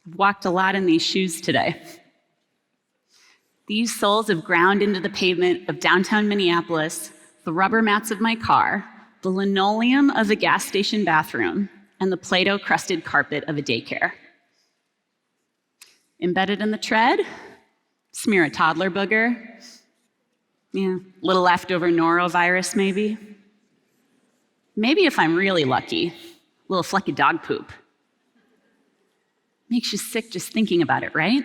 I've walked a lot in these shoes today. These soles have ground into the pavement of downtown Minneapolis, the rubber mats of my car, the linoleum of a gas station bathroom, and the Play-Doh-crusted carpet of a daycare. Embedded in the tread, smear a toddler booger. Yeah, little leftover norovirus, maybe. Maybe if I'm really lucky, a little fleck of dog poop. Makes you sick just thinking about it, right?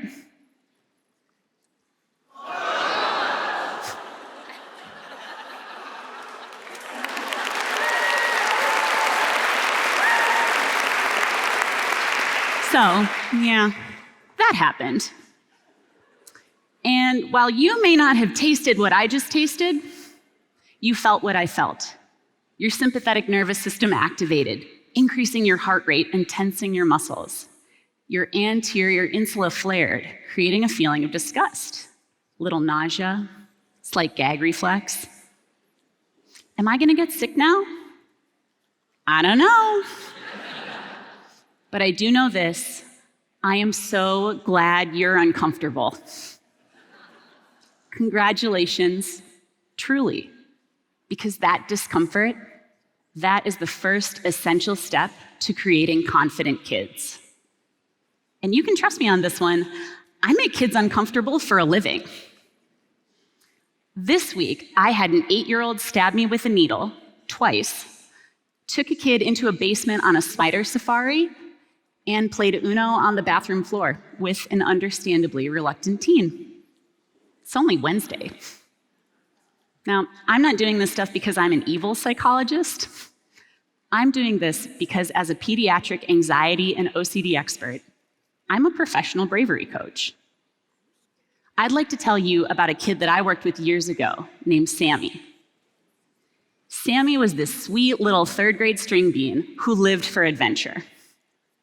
So, yeah, that happened. And while you may not have tasted what I just tasted, you felt what I felt. Your sympathetic nervous system activated, increasing your heart rate and tensing your muscles. Your anterior insula flared, creating a feeling of disgust, little nausea, slight gag reflex. Am I gonna get sick now? I don't know. But I do know this, I am so glad you're uncomfortable. Congratulations, truly, because that discomfort, that is the first essential step to creating confident kids. And you can trust me on this one, I make kids uncomfortable for a living. This week, I had an 8-year-old stab me with a needle, twice, took a kid into a basement on a spider safari, and played Uno on the bathroom floor with an understandably reluctant teen. It's only Wednesday. Now, I'm not doing this stuff because I'm an evil psychologist. I'm doing this because as a pediatric anxiety and OCD expert, I'm a professional bravery coach. I'd like to tell you about a kid that I worked with years ago named Sammy. Sammy was this sweet little 3rd-grade string bean who lived for adventure.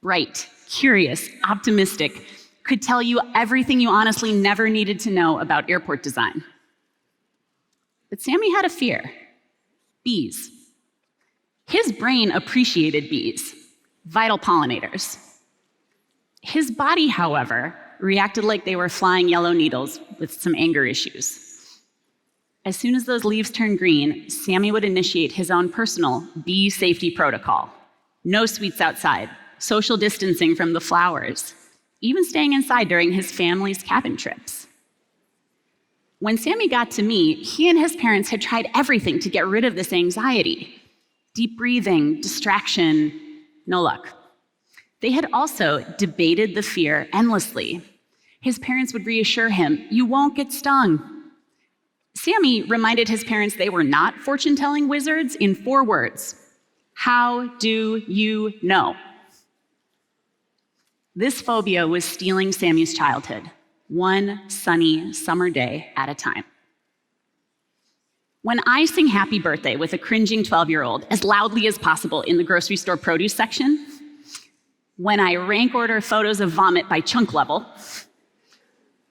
Bright, curious, optimistic, could tell you everything you honestly never needed to know about airport design. But Sammy had a fear: bees. His brain appreciated bees, vital pollinators. His body, however, reacted like they were flying yellow needles with some anger issues. As soon as those leaves turned green, Sammy would initiate his own personal bee safety protocol. No sweets outside, social distancing from the flowers, even staying inside during his family's cabin trips. When Sammy got to me, he and his parents had tried everything to get rid of this anxiety. Deep breathing, distraction, no luck. They had also debated the fear endlessly. His parents would reassure him, "You won't get stung." Sammy reminded his parents they were not fortune-telling wizards in 4 words. How do you know? This phobia was stealing Sammy's childhood, one sunny summer day at a time. When I sing happy birthday with a cringing 12-year-old as loudly as possible in the grocery store produce section, when I rank order photos of vomit by chunk level,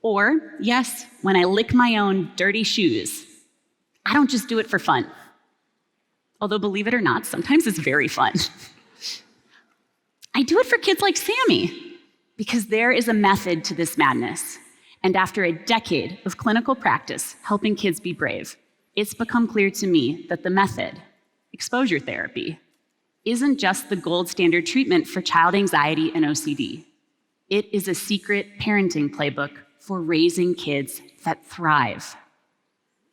or, yes, when I lick my own dirty shoes, I don't just do it for fun. Although, believe it or not, sometimes it's very fun. I do it for kids like Sammy, because there is a method to this madness. And after a decade of clinical practice helping kids be brave, it's become clear to me that the method, exposure therapy, isn't just the gold standard treatment for child anxiety and OCD. It is a secret parenting playbook for raising kids that thrive.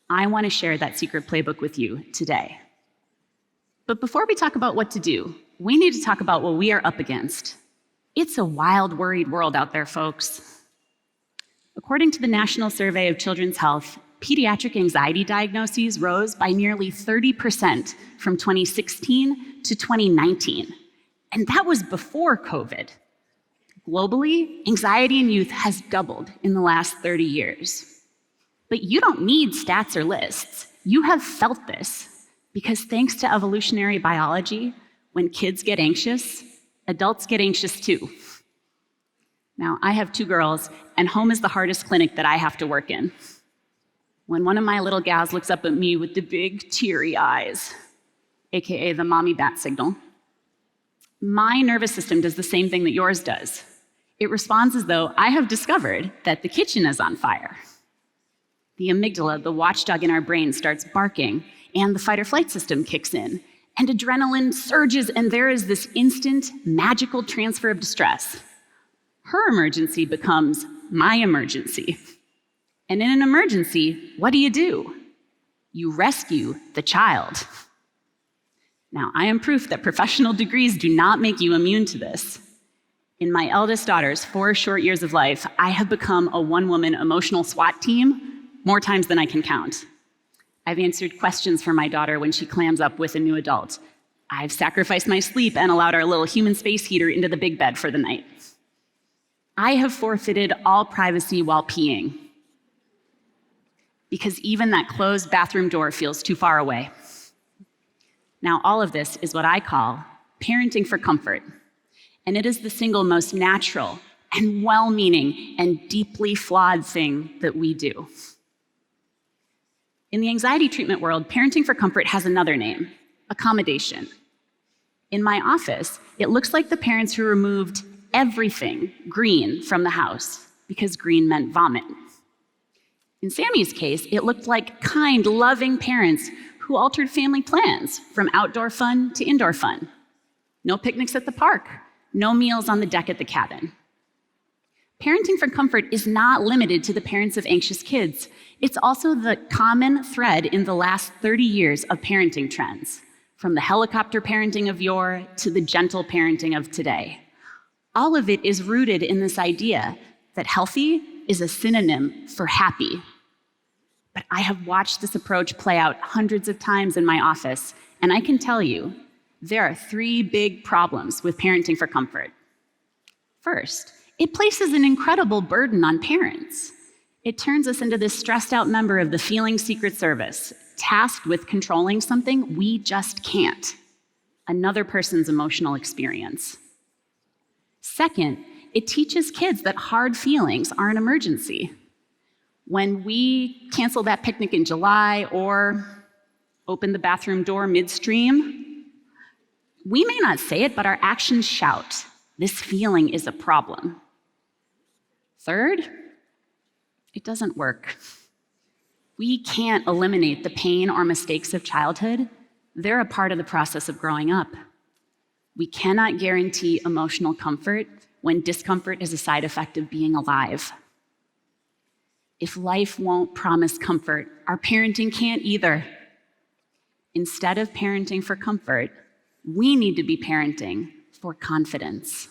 I want to share that secret playbook with you today. But before we talk about what to do, we need to talk about what we are up against. It's a wild, worried world out there, folks. According to the National Survey of Children's Health, pediatric anxiety diagnoses rose by nearly 30% from 2016 to 2019. And that was before COVID. Globally, anxiety in youth has doubled in the last 30 years. But you don't need stats or lists. You have felt this, because thanks to evolutionary biology, when kids get anxious, adults get anxious too. Now, I have 2 girls, and home is the hardest clinic that I have to work in. When one of my little gals looks up at me with the big teary eyes, AKA the mommy bat signal, my nervous system does the same thing that yours does. It responds as though I have discovered that the kitchen is on fire. The amygdala, the watchdog in our brain, starts barking, and the fight or flight system kicks in, and adrenaline surges, and there is this instant, magical transfer of distress. Her emergency becomes my emergency. And in an emergency, what do? You rescue the child. Now, I am proof that professional degrees do not make you immune to this. In my eldest daughter's 4 short years of life, I have become a one-woman emotional SWAT team more times than I can count. I've answered questions for my daughter when she clams up with a new adult. I've sacrificed my sleep and allowed our little human space heater into the big bed for the night. I have forfeited all privacy while peeing, because even that closed bathroom door feels too far away. Now, all of this is what I call parenting for comfort, and it is the single most natural and well-meaning and deeply flawed thing that we do. In the anxiety treatment world, parenting for comfort has another name: accommodation. In my office, it looks like the parents who removed everything green from the house because green meant vomit. In Sammy's case, it looked like kind, loving parents who altered family plans from outdoor fun to indoor fun. No picnics at the park, no meals on the deck at the cabin. Parenting for comfort is not limited to the parents of anxious kids. It's also the common thread in the last 30 years of parenting trends, from the helicopter parenting of yore to the gentle parenting of today. All of it is rooted in this idea that healthy is a synonym for happy. But I have watched this approach play out hundreds of times in my office, and I can tell you, there are 3 big problems with parenting for comfort. First, it places an incredible burden on parents. It turns us into this stressed out member of the feeling Secret Service, tasked with controlling something we just can't: another person's emotional experience. Second, it teaches kids that hard feelings are an emergency. When we cancel that picnic in July or open the bathroom door midstream, we may not say it, but our actions shout, "This feeling is a problem." Third, it doesn't work. We can't eliminate the pain or mistakes of childhood. They're a part of the process of growing up. We cannot guarantee emotional comfort when discomfort is a side effect of being alive. If life won't promise comfort, our parenting can't either. Instead of parenting for comfort, we need to be parenting for confidence.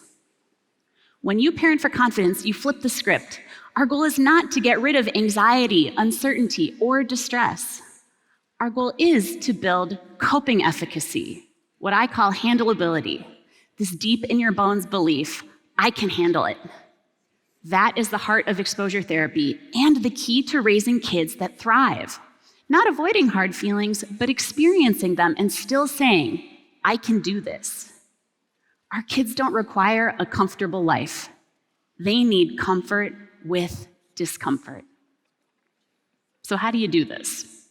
When you parent for confidence, you flip the script. Our goal is not to get rid of anxiety, uncertainty, or distress. Our goal is to build coping efficacy, what I call handleability, this deep in your bones belief, I can handle it. That is the heart of exposure therapy and the key to raising kids that thrive. Not avoiding hard feelings, but experiencing them and still saying, I can do this. Our kids don't require a comfortable life. They need comfort with discomfort. So how do you do this?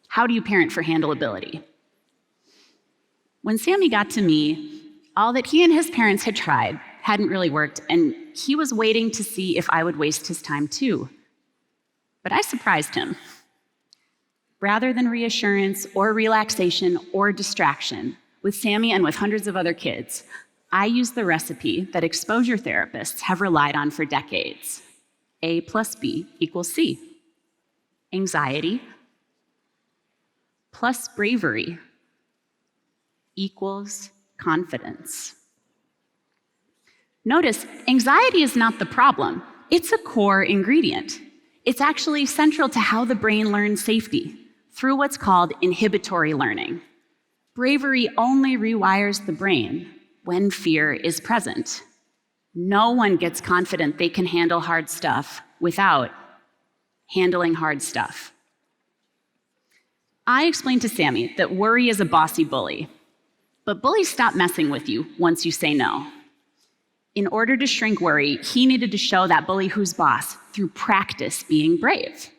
How do you parent for handleability? When Sammy got to me, all that he and his parents had tried hadn't really worked, and he was waiting to see if I would waste his time too. But I surprised him. Rather than reassurance or relaxation or distraction, with Sammy and with hundreds of other kids, I used the recipe that exposure therapists have relied on for decades. A plus B equals C. Anxiety plus bravery equals confidence. Notice, anxiety is not the problem. It's a core ingredient. It's actually central to how the brain learns safety, through what's called inhibitory learning. Bravery only rewires the brain when fear is present. No one gets confident they can handle hard stuff without handling hard stuff. I explained to Sammy that worry is a bossy bully, but bullies stop messing with you once you say no. In order to shrink worry, he needed to show that bully who's boss through practice being brave.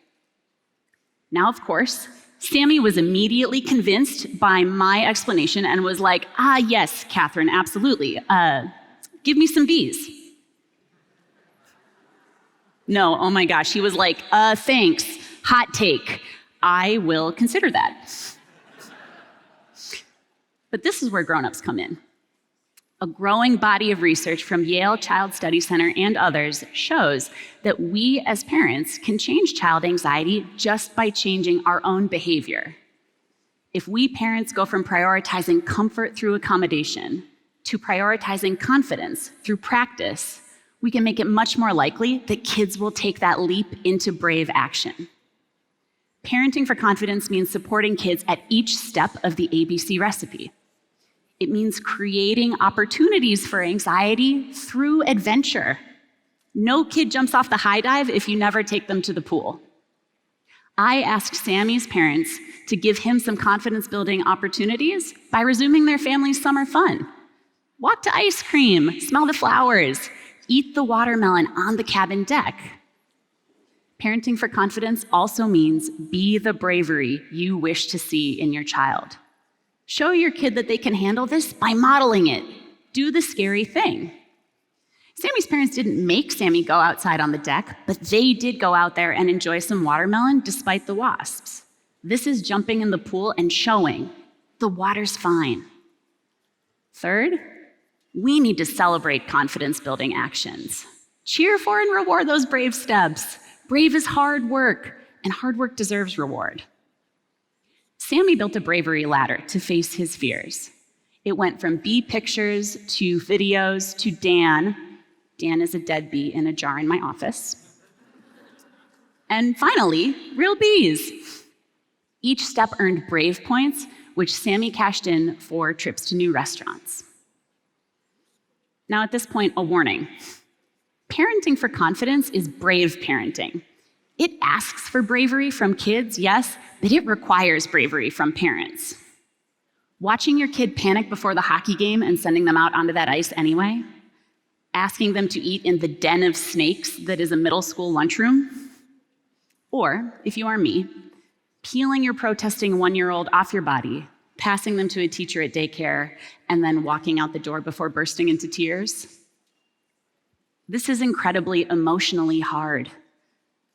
Now, of course, Sammy was immediately convinced by my explanation and was like, yes, Catherine, absolutely. Give me some B's. No, oh my gosh, he was like, thanks, hot take. I will consider that. But this is where grown-ups come in. A growing body of research from Yale Child Study Center and others shows that we as parents can change child anxiety just by changing our own behavior. If we parents go from prioritizing comfort through accommodation to prioritizing confidence through practice, we can make it much more likely that kids will take that leap into brave action. Parenting for confidence means supporting kids at each step of the ABC recipe. It means creating opportunities for anxiety through adventure. No kid jumps off the high dive if you never take them to the pool. I asked Sammy's parents to give him some confidence-building opportunities by resuming their family's summer fun. Walk to ice cream, smell the flowers, eat the watermelon on the cabin deck. Parenting for confidence also means be the bravery you wish to see in your child. Show your kid that they can handle this by modeling it. Do the scary thing. Sammy's parents didn't make Sammy go outside on the deck, but they did go out there and enjoy some watermelon despite the wasps. This is jumping in the pool and showing the water's fine. Third, we need to celebrate confidence-building actions. Cheer for and reward those brave steps. Brave is hard work, and hard work deserves reward. Sammy built a bravery ladder to face his fears. It went from bee pictures to videos to Dan. Dan is a dead bee in a jar in my office. And finally, real bees. Each step earned brave points, which Sammy cashed in for trips to new restaurants. Now, at this point, a warning. Parenting for confidence is brave parenting. It asks for bravery from kids, yes, but it requires bravery from parents. Watching your kid panic before the hockey game and sending them out onto that ice anyway, asking them to eat in the den of snakes that is a middle school lunchroom, or, if you are me, peeling your protesting one-year-old off your body, passing them to a teacher at daycare, and then walking out the door before bursting into tears. This is incredibly emotionally hard.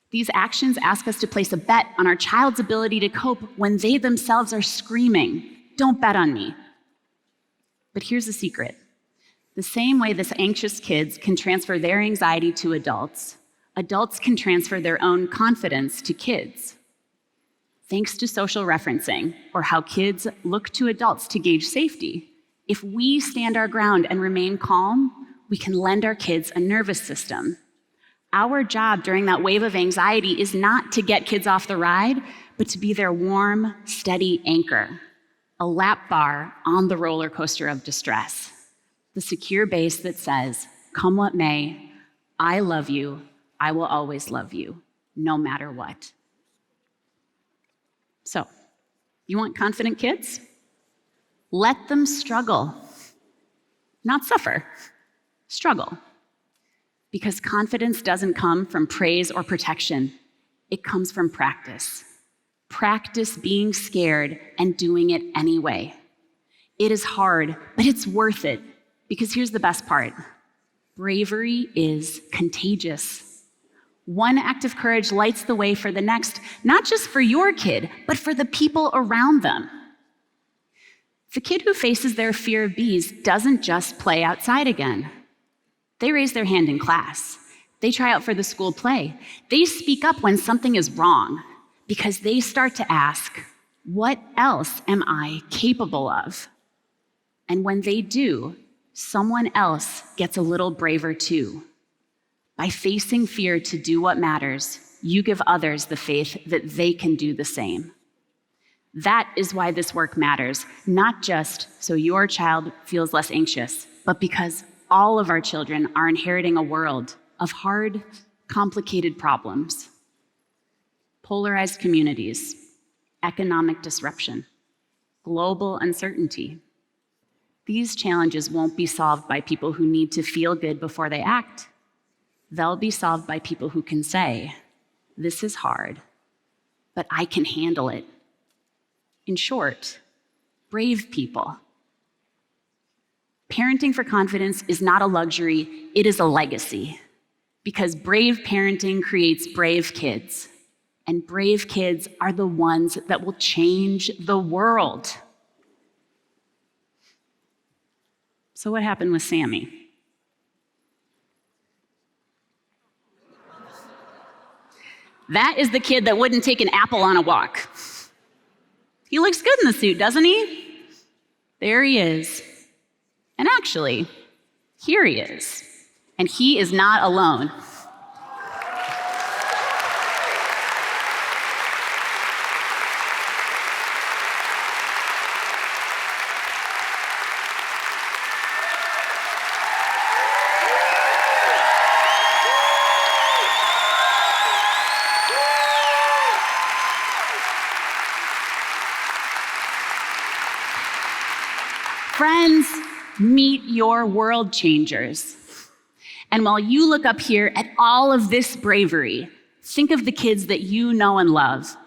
These actions ask us to place a bet on our child's ability to cope when they themselves are screaming, "Don't bet on me." But here's the secret. The same way this anxious kids can transfer their anxiety to adults, adults can transfer their own confidence to kids. Thanks to social referencing, or how kids look to adults to gauge safety, if we stand our ground and remain calm, we can lend our kids a nervous system. Our job during that wave of anxiety is not to get kids off the ride, but to be their warm, steady anchor, a lap bar on the roller coaster of distress, the secure base that says, "Come what may, I love you, I will always love you, no matter what." So, you want confident kids? Let them struggle, not suffer. Struggle. Because confidence doesn't come from praise or protection. It comes from practice. Practice being scared and doing it anyway. It is hard, but it's worth it. Because here's the best part. Bravery is contagious. One act of courage lights the way for the next, not just for your kid, but for the people around them. The kid who faces their fear of bees doesn't just play outside again. They raise their hand in class. They try out for the school play. They speak up when something is wrong because they start to ask, what else am I capable of? And when they do, someone else gets a little braver too. By facing fear to do what matters, you give others the faith that they can do the same. That is why this work matters, not just so your child feels less anxious, but because all of our children are inheriting a world of hard, complicated problems. Polarized communities, economic disruption, global uncertainty. These challenges won't be solved by people who need to feel good before they act. They'll be solved by people who can say, "This is hard, but I can handle it." In short, brave people. Parenting for confidence is not a luxury, it is a legacy. Because brave parenting creates brave kids, and brave kids are the ones that will change the world. So what happened with Sammy? That is the kid that wouldn't take an apple on a walk. He looks good in the suit, doesn't he? There he is. And actually, here he is. And he is not alone. Friends, meet your world changers. And while you look up here at all of this bravery, think of the kids that you know and love.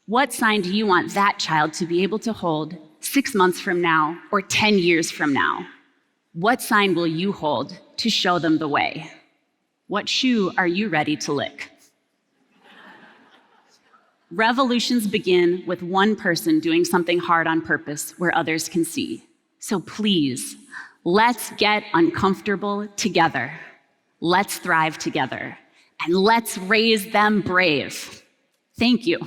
What sign do you want that child to be able to hold 6 months from now or 10 years from now? What sign will you hold to show them the way? What shoe are you ready to lick? Revolutions begin with one person doing something hard on purpose where others can see. So please, let's get uncomfortable together. Let's thrive together. And let's raise them brave. Thank you.